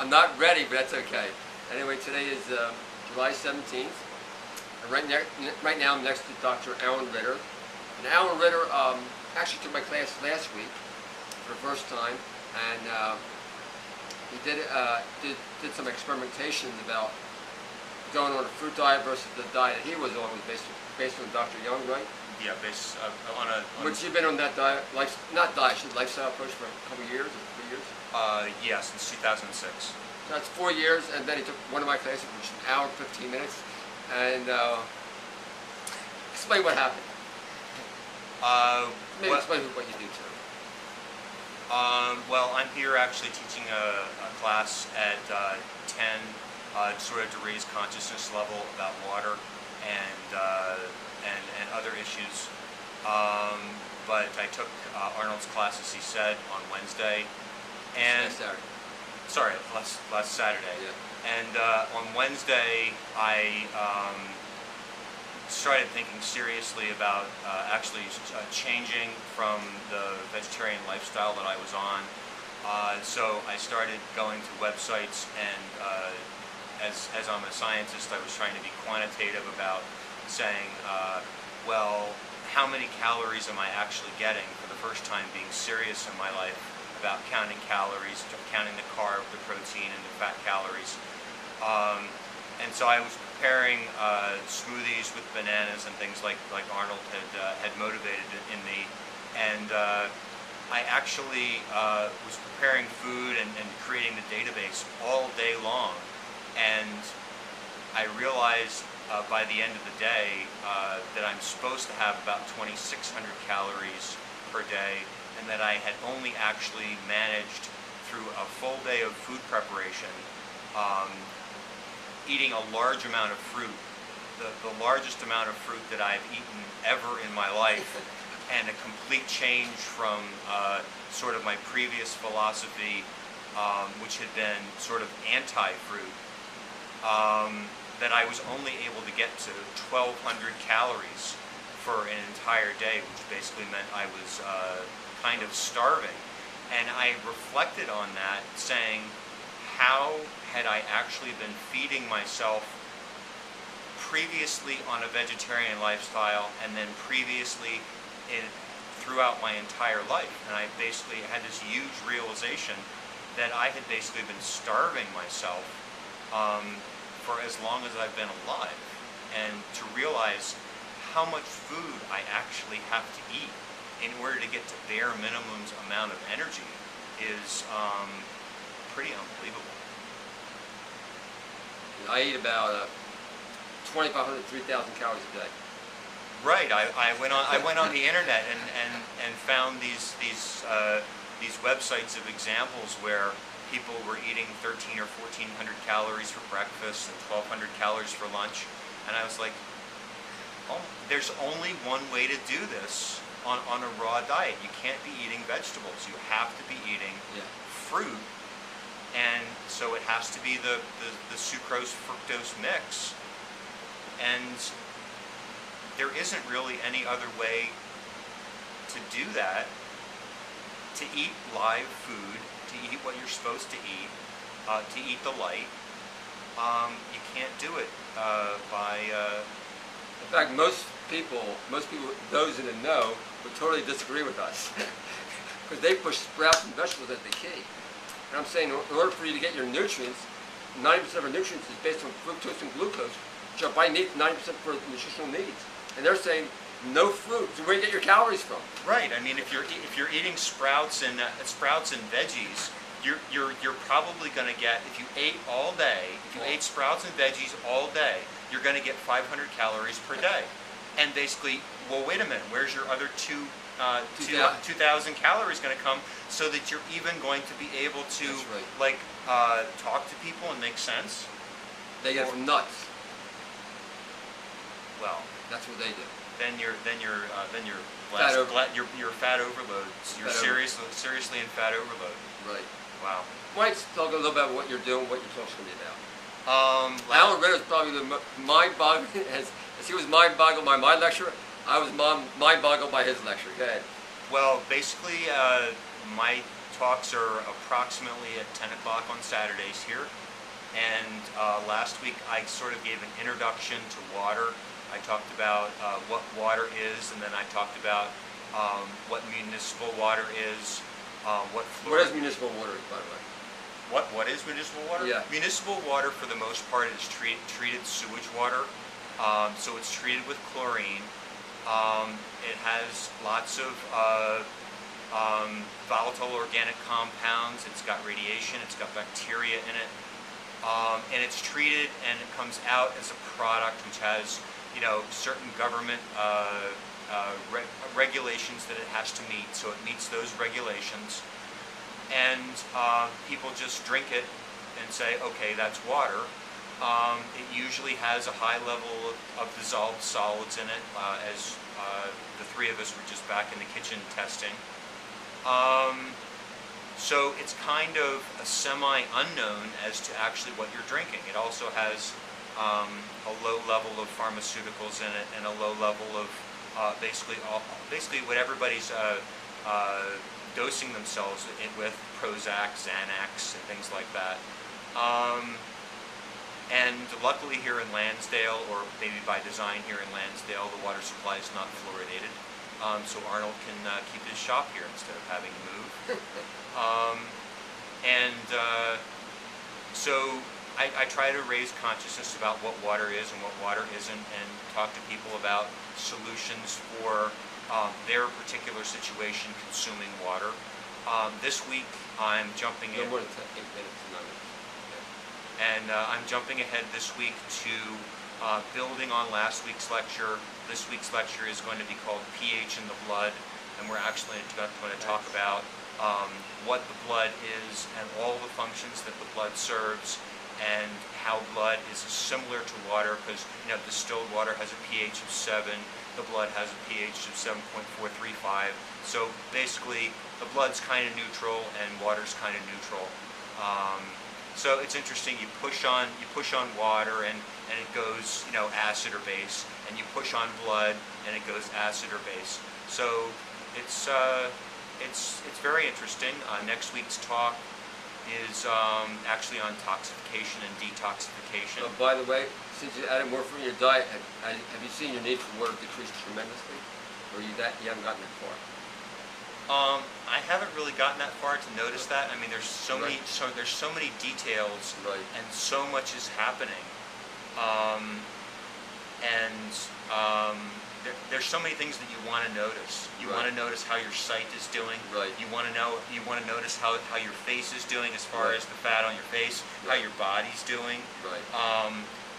I'm not ready, but that's okay. Anyway, today is July 17th. And right now I'm next to Dr. Alan Ritter. And Alan Ritter actually took my class last week for the first time, and he did some experimentations about going on a fruit diet versus the diet that he was on, was based on Dr. Young, right? Yeah, based on a... Which you've been on that diet, lifestyle approach for a couple of years, or 3 years? Yeah, since 2006. So that's 4 years, and then he took one of my classes, which is an hour and 15 minutes, and explain what happened. Maybe explain what you do too. Well, I'm here actually teaching a class at 10, sort of to raise consciousness level about water and other issues. But I took Arnold's class, as he said, on Wednesday, and Last Saturday. Sorry, last Saturday. Yeah. And on Wednesday, I started thinking seriously about actually changing from the vegetarian lifestyle that I was on. So I started going to websites, and as I'm a scientist, I was trying to be quantitative about saying, well, how many calories am I actually getting, for the first time being serious in my life about counting calories, counting the carb, the protein, and the fat calories. And so I was preparing smoothies with bananas and things like Arnold had motivated in me, and I actually was preparing food and creating the database all day long, and I realized by the end of the day that I'm supposed to have about 2,600 calories per day, and that I had only actually managed through a full day of food preparation, eating a large amount of fruit, the largest amount of fruit that I've eaten ever in my life, and a complete change from sort of my previous philosophy, which had been sort of anti-fruit, that I was only able to get to 1,200 calories for an entire day, which basically meant I was kind of starving. And I reflected on that, saying, how had I actually been feeding myself previously on a vegetarian lifestyle, and then previously throughout my entire life? And I basically had this huge realization that I had basically been starving myself for as long as I've been alive, and to realize how much food I actually have to eat in order to get to bare minimum amount of energy is pretty unbelievable. I eat about 2,500 to 3,000 calories a day. Right. I went on the internet and found these websites of examples where people were eating 1,300 or 1,400 calories for breakfast and 1,200 calories for lunch, and I was like, oh, there's only one way to do this on a raw diet. You can't be eating vegetables. You have to be eating fruit, and so it has to be the sucrose fructose mix, and there isn't really any other way to do that, to eat live food, to eat what you're supposed to eat the light. You can't do it by... In fact, most people, those in the know, would totally disagree with us. Because they push sprouts and vegetables as the key. And I'm saying, in order for you to get your nutrients, 90% of our nutrients is based on fructose and glucose, which are by need 90% for nutritional needs. And they're saying, no fruit. So where do you get your calories from? Right. I mean, if you're eating sprouts and veggies, you're probably going to get, if you ate all day, if you ate sprouts and veggies all day, you're going to get 500 calories per day. And basically, well, wait a minute, where's your other 2,000 calories going to come, so that you're even going to be able to talk to people and make sense? They get it from nuts. Well, that's what they do. Then you're fat overload. You're seriously in fat overload. Right. Wow. Why don't you talk a little about what you're doing, what your talk's going to be about? Alan Ritter is probably the mind-boggling, as he was mind-boggled by my lecture, I was mind-boggled by his lecture. Go ahead. Well, basically, my talks are approximately at 10 o'clock on Saturdays here. And last week I sort of gave an introduction to water. I talked about what water is, and then I talked about what municipal water is, what What is municipal water, by the way? What is municipal water? Yeah. Municipal water, for the most part, is treated sewage water. So it's treated with chlorine. It has lots of volatile organic compounds. It's got radiation. It's got bacteria in it. And it's treated, and it comes out as a product which has, certain government regulations that it has to meet. So it meets those regulations. And people just drink it and say, okay, that's water. It usually has a high level of dissolved solids in it, as the three of us were just back in the kitchen testing. So it's kind of a semi-unknown as to actually what you're drinking. It also has a low level of pharmaceuticals in it, and a low level of basically what everybody's dosing themselves with: Prozac, Xanax, and things like that. And luckily here in Lansdale, or maybe by design here in Lansdale, the water supply is not fluoridated. So Arnold can keep his shop here instead of having to move. So I try to raise consciousness about what water is and what water isn't, and talk to people about solutions for their particular situation consuming water. This week I'm jumping in. No more than 8 minutes, 9 minutes. And I'm jumping ahead this week to building on last week's lecture. This week's lecture is going to be called pH in the Blood, and we're actually going to talk about what the blood is and all the functions that the blood serves, and how blood is similar to water, because distilled water has a pH of 7, the blood has a pH of 7.435. So basically, the blood's kind of neutral and water's kind of neutral. So it's interesting. You push on water and it goes acid or base, and you push on blood and it goes acid or base. So it's very interesting. Next week's talk is actually on toxification and detoxification. By the way, since you added more fruit in your diet, have you seen your need for water decrease tremendously, or you haven't gotten that far? I haven't really gotten that far to notice that. I mean, there's so many details, and so much is happening, there's so many things that you want to notice. You want to notice how your sight is doing. You want to notice how your face is doing, as far as the fat on your face, how your body's doing.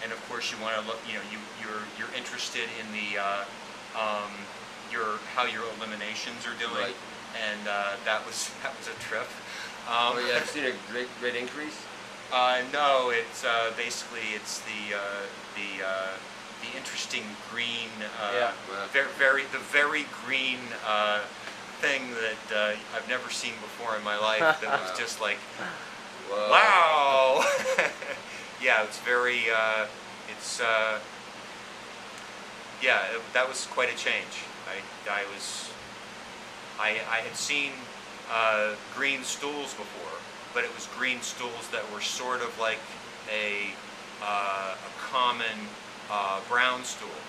And of course, you want to look. You're interested in the how your eliminations are doing. And that was a trip. Have you seen a great increase? No, it's basically the interesting green, very green thing that I've never seen before in my life. That was just like, wow. Yeah, it's very. That was quite a change. I had seen green stools before, but it was green stools that were sort of like a common brown stool.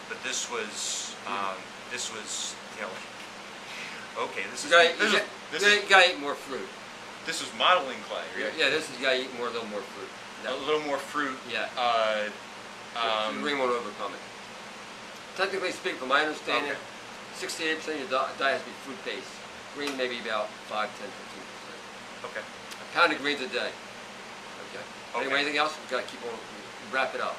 But this was okay. You gotta eat more fruit. This was modeling clay. Yeah, you gotta eat a little more fruit. A little more fruit. Yeah. The green won't overcome it. Technically speaking, from my understanding, 68% of your diet has to be fruit-based. Green maybe about 5, 10, 15%. Okay. A pound of greens a day. Okay. Anyway, anything else? We've got to keep on, wrap it up.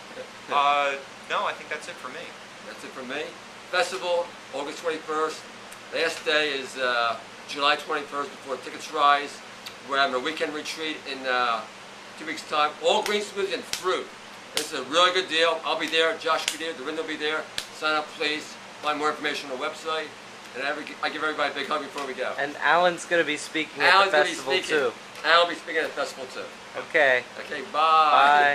No, I think that's it for me. That's it for me. Festival, August 21st. Last day is July 21st before tickets rise. We're having a weekend retreat in 2 weeks' time. All green smoothies and fruit. This is a really good deal. I'll be there. Josh will be there. Dorinda will be there. Sign up, please. Find more information on the website. And I give everybody a big hug before we go. And Alan's going to be speaking at the festival too. Alan will be speaking at the festival too. Okay. Okay, bye. Bye.